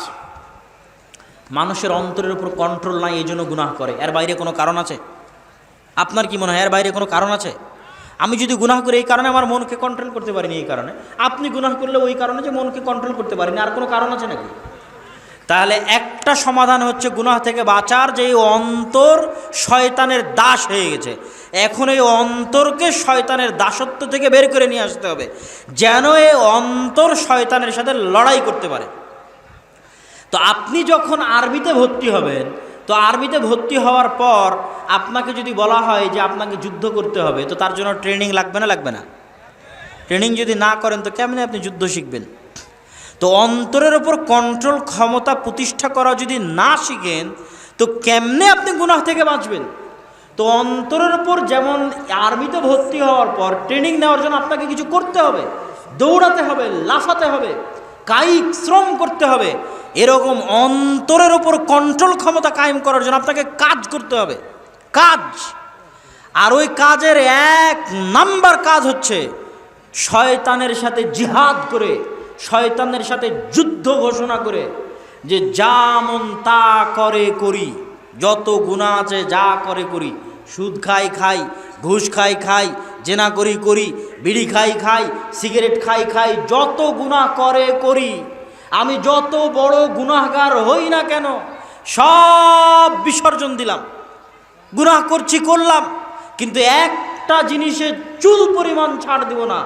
মানুষের অন্তরের উপর কন্ট্রোল নাই, এই জন্য গুনাহ করে। এর বাইরে কোনো কারণ আছে? আপনার কি মনে হয় এর বাইরে কোনো কারণ আছে? আমি যদি গুনাহ করি এই কারণে আমার মনকে কন্ট্রোল করতে পারিনি, এই কারণে। আপনি গুনাহ করলে ওই কারণে যে মনকে কন্ট্রোল করতে পারিনি, আর কোনো কারণ আছে নাকি? তাহলে একটা সমাধান হচ্ছে গুনাহ থেকে বাঁচার, যে এই অন্তর শয়তানের দাস হয়ে গেছে। এখন এই অন্তরকে শয়তানের দাসত্ব থেকে বের করে নিয়ে আসতে হবে, যেন এই অন্তর শয়তানের সাথে লড়াই করতে পারে। তো আপনি যখন আরবিতে ভর্তি হবেন, তো আরবিতে ভর্তি হওয়ার পর আপনাকে যদি বলা হয় যে আপনাকে যুদ্ধ করতে হবে, তো তার জন্য ট্রেনিং লাগবে না? লাগবে না? ট্রেনিং যদি না করেন তো কেমনে আপনি যুদ্ধ শিখবেন? তো অন্তরের ওপর কন্ট্রোল ক্ষমতা প্রতিষ্ঠা করা যদি না শিখেন তো কেমনে আপনি গুনাহ থেকে বাঁচবেন? তো অন্তরের ওপর যেমন আরবিতে ভর্তি হওয়ার পর ট্রেনিং নেওয়ার জন্য আপনাকে কিছু করতে হবে, দৌড়াতে হবে, লাফাতে হবে, কায়িক শ্রম করতে হবে, এরকম অন্তরের ওপর কন্ট্রোল ক্ষমতা কায়েম করার জন্য আপনাকে কাজ করতে হবে। কাজ। আর ওই কাজের এক নাম্বার কাজ হচ্ছে শয়তানের সাথে জিহাদ করে, শয়তানের সাথে যুদ্ধ ঘোষণা করে, যে যা মন তা করে করি, যত গুনাহ আছে যা করে করি, সুদ খাই খাই, ঘুষ খাই খাই, জেনা করি করি, বিড়ি খাই খাই, সিগারেট খাই খাই, যত গুনাহ করে করি, আমি যত বড় গুনাহগার হই না কেন সব বিসর্জন দিলাম। গুনাহ করছি করলাম, কিন্তু একটা জিনিসে চুল পরিমাণ ছাড় দিব না।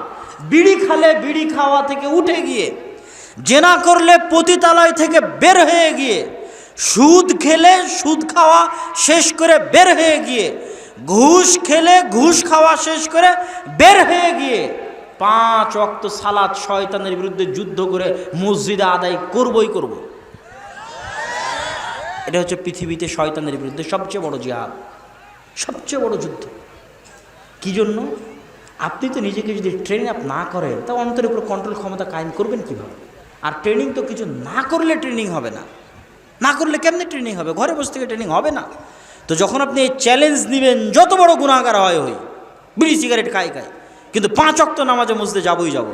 বিড়ি খালে বিড়ি খাওয়া থেকে উঠে গিয়ে, জেনা করলে পতিতালয় থেকে বের হয়ে গিয়ে, সুদ খেলে সুদ খাওয়া শেষ করে বের হয়ে গিয়ে, ঘুষ খেলে ঘুষ খাওয়া শেষ করে বের হয়ে গিয়ে 5 ওয়াক্ত সালাত শয়তানের বিরুদ্ধে যুদ্ধ করে মসজিদে আদায় করবই করব। এটা হচ্ছে পৃথিবীতে শয়তানের বিরুদ্ধে সবচেয়ে বড় জিহাদ, সবচেয়ে বড় যুদ্ধ। কি জন্য? আপনি তো নিজেকে যদি ট্রেনিং আপ না করেন তা অন্তরের উপর কন্ট্রোল ক্ষমতা কায়েম করবেন কীভাবে? আর ট্রেনিং তো কিছু না করলে ট্রেনিং হবে না। না করলে কেমনে ট্রেনিং হবে? ঘরে বসে থেকে ট্রেনিং হবে না। তো যখন আপনি এই চ্যালেঞ্জ নেবেন, যত বড় গুনাহগার হয় হই, বিড়ি সিগারেট খাই খাই, কিন্তু 5 ওয়াক্ত নামাজে মসজিদে যাবই যাব।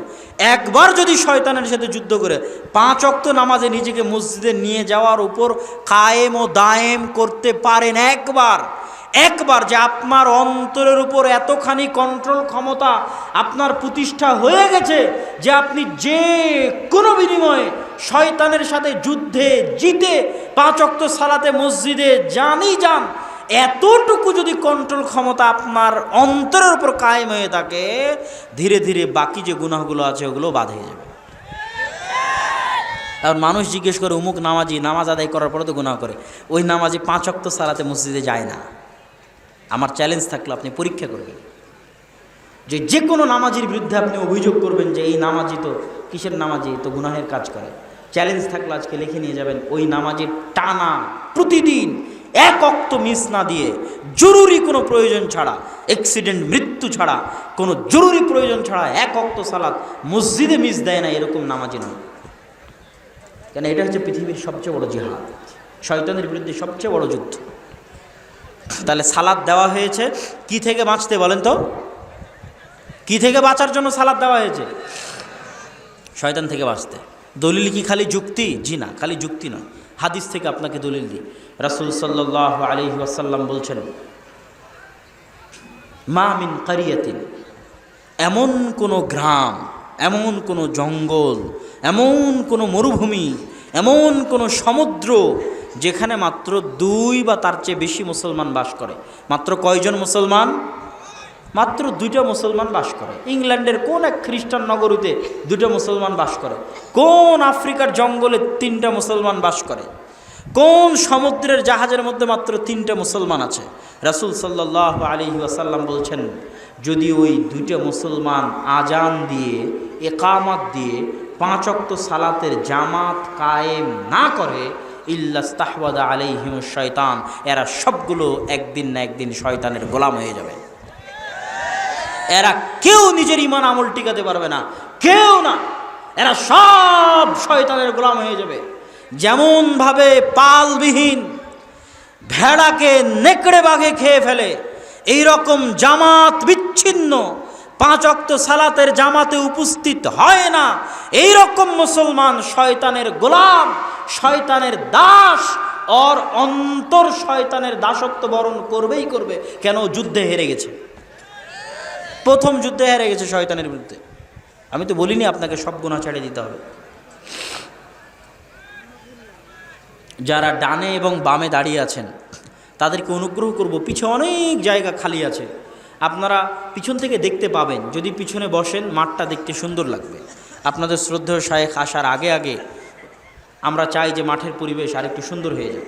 একবার যদি শয়তানের সাথে যুদ্ধ করে 5 ওয়াক্ত নামাজে নিজেকে মসজিদে নিয়ে যাওয়ার উপর কায়েম ও দায়েম করতে পারেন, একবার যে আপনার অন্তরের উপর এতখানি কন্ট্রোল ক্ষমতা আপনার প্রতিষ্ঠা হয়ে গেছে যে আপনি যে কোনো বিনিময়ে শয়তানের সাথে যুদ্ধে জিতে 5 ওয়াক্ত সালাতে মসজিদে যানই যান, এতটুকু যদি কন্ট্রোল ক্ষমতা আপনার অন্তরের উপর কায়েম হয়ে থাকে, ধীরে ধীরে বাকি যে গুনাহগুলো আছে ওগুলো বাদ হয়ে যাবে। আর মানুষ জিজ্ঞেস করে অমুক নামাজি নামাজ আদায় করার পরে তো গুনাহ করে, ওই নামাজি 5 ওয়াক্ত সালাতে মসজিদে যায় না। আমার চ্যালেঞ্জ থাকলে আপনি পরীক্ষা করবেন, যে কোনো নামাজির বিরুদ্ধে আপনি অভিযোগ করবেন যে এই নামাজি তো কিসের নামাজি, তো গুনাহের কাজ করে। চ্যালেঞ্জ থাকলে আজকে লিখে নিয়ে যাবেন, ওই নামাজির টানা প্রতিদিন 1 ওয়াক্ত মিস না দিয়ে, জরুরি কোনো প্রয়োজন ছাড়া, অ্যাক্সিডেন্ট মৃত্যু ছাড়া, কোনো জরুরি প্রয়োজন ছাড়া 1 ওয়াক্ত সালাত মসজিদে মিস দেয় না, এরকম নামাজি নয়। কেন? এটা হচ্ছে পৃথিবীর সবচেয়ে বড় জিহাদ। শয়তানের বিরুদ্ধে সবচেয়ে বড় যুদ্ধ। তাহলে সালাত দেওয়া হয়েছে কি থেকে বাঁচতে বলেন তো? কি থেকে বাঁচার জন্য সালাত দেওয়া হয়েছে? শয়তান থেকে বাঁচতে। দলিল কি খালি যুক্তি? জি না, খালি যুক্তি নয়, হাদিস থেকে আপনাকে দলিল দিই। রাসূল সাল্লাল্লাহু আলাইহি ওয়াসাল্লাম বলছেন, মা মিন কারিয়াতিন, এমন কোনো গ্রাম, এমন কোনো জঙ্গল, এমন কোনো মরুভূমি, এমন কোনো সমুদ্র যেখানে মাত্র 2 বা তার চেয়ে বেশি মুসলমান বাস করে। মাত্র কয়জন মুসলমান? মাত্র 2টা মুসলমান বাস করে। ইংল্যান্ডের কোন এক খ্রিস্টান নগরীতে 2টা মুসলমান বাস করে? কোন আফ্রিকার জঙ্গলে 3টা মুসলমান বাস করে? কোন সমুদ্রের জাহাজের মধ্যে মাত্র 3টা মুসলমান আছে? রাসূল সাল্লাল্লাহু আলাইহি ওয়াসাল্লাম বলছেন, যদি ওই 2টা মুসলমান আজান দিয়ে, ইকামত দিয়ে 5 ওয়াক্ত সালাতের জামাত কায়েম না করে, ইল্লাস্তাহওয়াদা আলাইহিমুশ শয়তান, এরা সবগুলো একদিন না একদিন শয়তানের গোলাম হয়ে যাবে। এরা কেউ নিজের ঈমান আমল টিকাতে পারবে না, কেউ না, এরা সব শয়তানের গোলাম হয়ে যাবে। যেমন ভাবে পালবিহীন ভেড়াকে নেকড়ে বাঘে খেয়ে ফেলে, এই রকম জামাত বিচ্ছিন্ন 5 ওয়াক্ত সালাতের জামাতে উপস্থিত হয় না, এই রকম মুসলমান শয়তানের গোলাম, শয়তানের দাস, ওর অন্তর শয়তানের দাসত্ব বরণ করবেই করবে। কেন? যুদ্ধে হেরে গেছে, প্রথম যুদ্ধে হেরে গেছে শয়তানের বিরুদ্ধে। আমি তো বলিনি আপনাকে সব গুনাহ ছেড়ে দিতে হবে। যারা ডানে এবং বামে দাঁড়িয়ে আছেন তাদেরকে অনুগ্রহ করব, পিছনে অনেক জায়গা খালি আছে, আপনারা পিছন থেকে দেখতে পাবেন। যদি পিছনে বসেন মাঠটা দেখতে সুন্দর লাগবে। আপনাদের শ্রদ্ধেয় শায়েখ আসার আগে আগে আমরা চাই যে মাঠের পরিবেশ আরেকটু সুন্দর হয়ে যায়।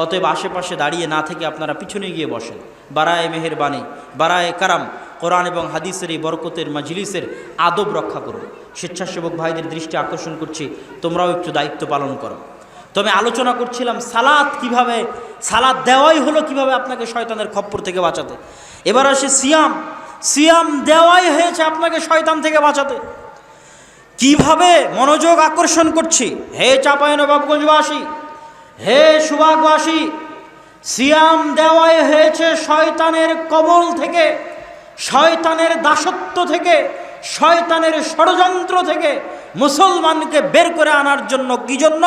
অতএব আশেপাশে দাঁড়িয়ে না থেকে আপনারা পিছনে গিয়ে বসেন। বারায়ে মেহেরবানি, বারায়ে কারাম, কোরআন এবং হাদিসের এই বরকতের মাজলিসের আদব রক্ষা করুন। স্বেচ্ছাসেবক ভাইদের দৃষ্টি আকর্ষণ করছি, তোমরাও একটু দায়িত্ব পালন করো। তবে আলোচনা করছিলাম সালাত কিভাবে, সালাত দেওয়াই হলো কিভাবে আপনাকে শয়তানের খপ্পর থেকে বাঁচাতে। এবার আসে সিয়াম। সিয়াম দেওয়াই হয়েছে আপনাকে শয়তান থেকে বাঁচাতে। কিভাবে? মনোযোগ আকর্ষণ করছি। হে চাঁপাইনবাবগঞ্জবাসী, হে সুভাগবাসী, সিয়াম দেওয়াই হয়েছে শয়তানের কবল থেকে, শয়তানের দাসত্ব থেকে, শয়তানের ষড়যন্ত্র থেকে মুসলমানকে বের করে আনার জন্য। কি জন্য?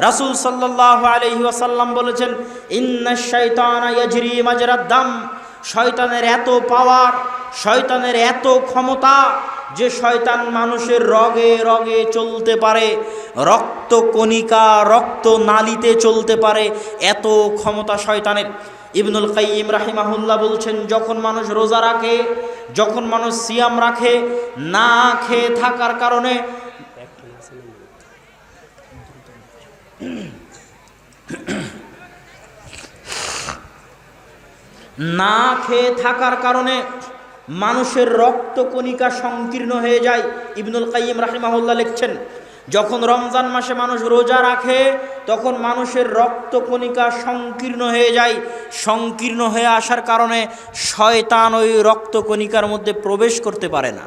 রাসূল সাল্লাল্লাহু আলাইহি ওয়াসাল্লাম বলেছেন, ইন্নাশ শাইতানা ইয়াজরি মাজরাদ দাম, শয়তানের এত পাওয়ার, শয়তানের এত ক্ষমতা যে শয়তান মানুষের রগে রগে চলতে পারে, রক্ত কণিকা, রক্ত নালীতে চলতে পারে, এত ক্ষমতা শয়তানের। ইবনুল কাইয়িম রাহিমাহুল্লাহ বলছেন, যখন মানুষ রোজা রাখে, যখন মানুষ সিয়াম রাখে, না খেয়ে থাকার কারণে না খেয়ে থাকার কারণে মানুষের রক্ত কণিকা সংকীর্ণ হয়ে যায়। ইবনুল কাইয়িম রাহিমাহুল্লাহ লিখছেন, যখন রমজান মাসে মানুষ রোজা রাখে তখন মানুষের রক্ত কণিকা সংকীর্ণ হয়ে যায়। সংকীর্ণ হয়ে আসার কারণে শয়তান ওই রক্ত কণিকার মধ্যে প্রবেশ করতে পারে না।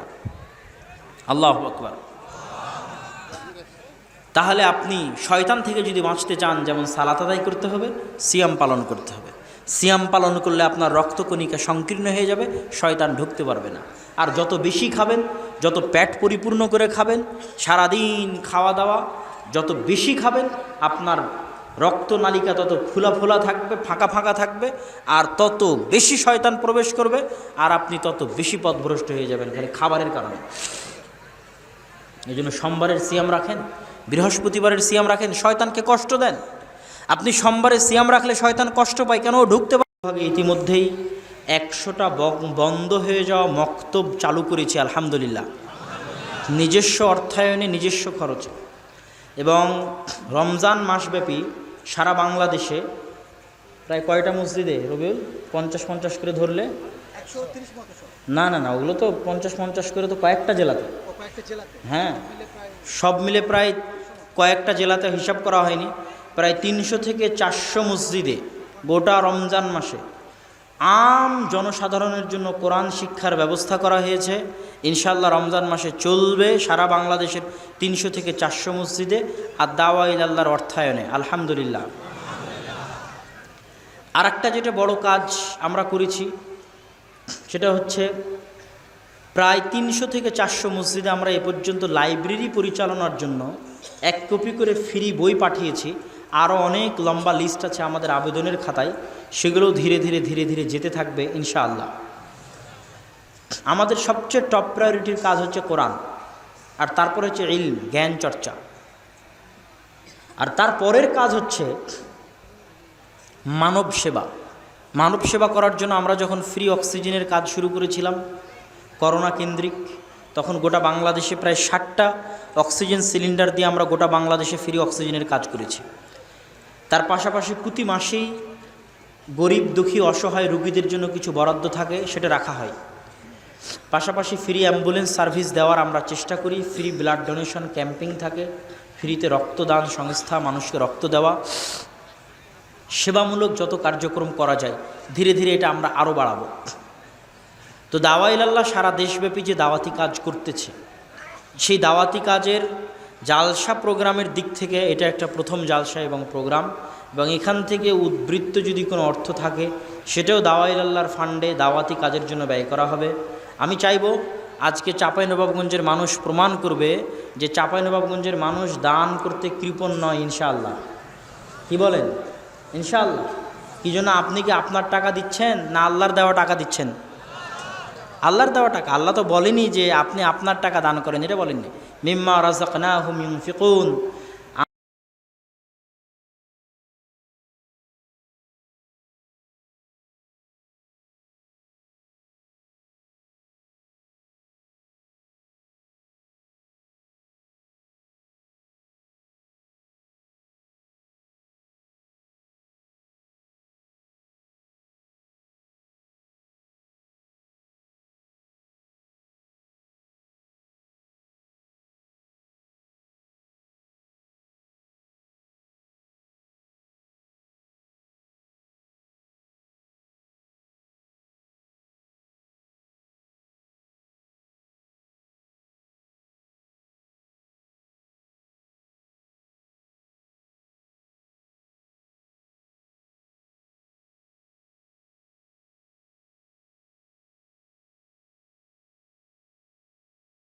আল্লাহু আকবার। তাহলে আপনি শয়তান থেকে যদি বাঁচতে চান, যেমন সালাত আদায় করতে হবে, সিয়াম পালন করতে হবে। সিয়াম পালন করলে আপনার রক্তকণিকা সংকীর্ণ হয়ে যাবে, শয়তান ঢুকতে পারবে না। আর যত বেশি খাবেন, যত পেট পরিপূর্ণ করে খাবেন, সারাদিন খাওয়া দাওয়া যত বেশি খাবেন, আপনার রক্তনালিকা তত ফোলা ফোলা থাকবে, ফাঁকা ফাঁকা থাকবে, আর তত বেশি শয়তান প্রবেশ করবে, আর আপনি তত বেশি পথভ্রষ্ট হয়ে যাবেন খালি খাবারের কারণে। এই জন্য সোমবারের সিয়াম রাখেন, বৃহস্পতিবারের সিয়াম রাখেন, শয়তানকে কষ্ট দেন। আপনি সোমবারে সিয়াম রাখলে শয়তান কষ্ট পায়, কেন? ঢুকতে পারে। ইতিমধ্যেই 100টা বন্ধ হয়ে যাওয়া মক্তব চালু করেছি আলহামদুলিল্লাহ, নিজস্ব অর্থায়নে, নিজস্ব খরচে। এবং রমজান মাসব্যাপী সারা বাংলাদেশে প্রায় কয়টা মসজিদে রবিউল 50-50 করে ধরলে, না না না, ওগুলো তো 50-50 করে তো কয়েকটা জেলাতে, হ্যাঁ সব মিলে প্রায় কয়েকটা জেলাতে হিসাব করা হয়নি, প্রায় 300 থেকে 400 মসজিদে গোটা রমজান মাসে আম জনসাধারণের জন্য কোরআন শিক্ষার ব্যবস্থা করা হয়েছে। ইনশাআল্লাহ রমজান মাসে চলবে সারা বাংলাদেশের 300 থেকে 400 মসজিদে, আর দাওয়া ইলাল্লাহর অর্থায়নে আলহামদুলিল্লাহ। আর একটা যেটা বড় কাজ আমরা করেছি সেটা হচ্ছে প্রায় 300 থেকে 400 মসজিদে আমরা এ পর্যন্ত লাইব্রেরি পরিচালনার জন্য 1 কপি করে ফ্রি বই পাঠিয়েছি। আরও অনেক লম্বা লিস্ট আছে আমাদের আবেদনের খাতায়, সেগুলো ধীরে ধীরে ধীরে ধীরে যেতে থাকবে ইনশাআল্লাহ। আমাদের সবচেয়ে টপ প্রায়োরিটির কাজ হচ্ছে কোরআন, আর তারপরে হচ্ছে ইলম, জ্ঞান চর্চা, আর তারপরের কাজ হচ্ছে মানব সেবা। মানব সেবা করার জন্য আমরা যখন ফ্রি অক্সিজেনের কাজ শুরু করেছিলাম করোনা কেন্দ্রিক, তখন গোটা বাংলাদেশে প্রায় 60টা অক্সিজেন সিলিন্ডার দিয়ে আমরা গোটা বাংলাদেশে ফ্রি অক্সিজেনের কাজ করেছি। তার পাশাপাশি প্রতি মাসেই গরিব দুঃখী অসহায় রোগীদের জন্য কিছু বরাদ্দ থাকে, সেটা রাখা হয়। পাশাপাশি ফ্রি অ্যাম্বুলেন্স সার্ভিস দেওয়ার আমরা চেষ্টা করি, ফ্রি ব্লাড ডোনেশন ক্যাম্পিং থাকে, ফ্রিতে রক্তদান সংস্থা, মানুষকে রক্ত দেওয়া, সেবামূলক যত কার্যক্রম করা যায় ধীরে ধীরে এটা আমরা আরও বাড়াবো। তো দাওয়া ইলাল্লাহ সারা দেশব্যাপী যে দাওয়াতি কাজ করতেছে, সেই দাওয়াতি কাজের জালসা প্রোগ্রামের দিক থেকে এটা একটা প্রথম জালসা এবং প্রোগ্রাম, এবং এখান থেকে উদ্বৃত্ত যদি কোনো অর্থ থাকে সেটাও দাওয়া ইলাল্লাহর ফান্ডে দাওয়াতি কাজের জন্য ব্যয় করা হবে। আমি চাইব আজকে চাঁপাইনবাবগঞ্জের মানুষ প্রমাণ করবে যে চাঁপাইনবাবগঞ্জের মানুষ দান করতে কৃপণ নয় ইনশাআল্লাহ। কি বলেন? ইনশাআল্লাহ। কি জন্য? আপনি কি আপনার টাকা দিচ্ছেন না আল্লাহর দেওয়া টাকা দিচ্ছেন? আল্লাহর দেওয়া টাকা। আল্লাহ তো বলেনি যে আপনি আপনার টাকা দান করেন, এটা বলেননি। মিম্মা রাযাকনাহুম ইউনফিকুন,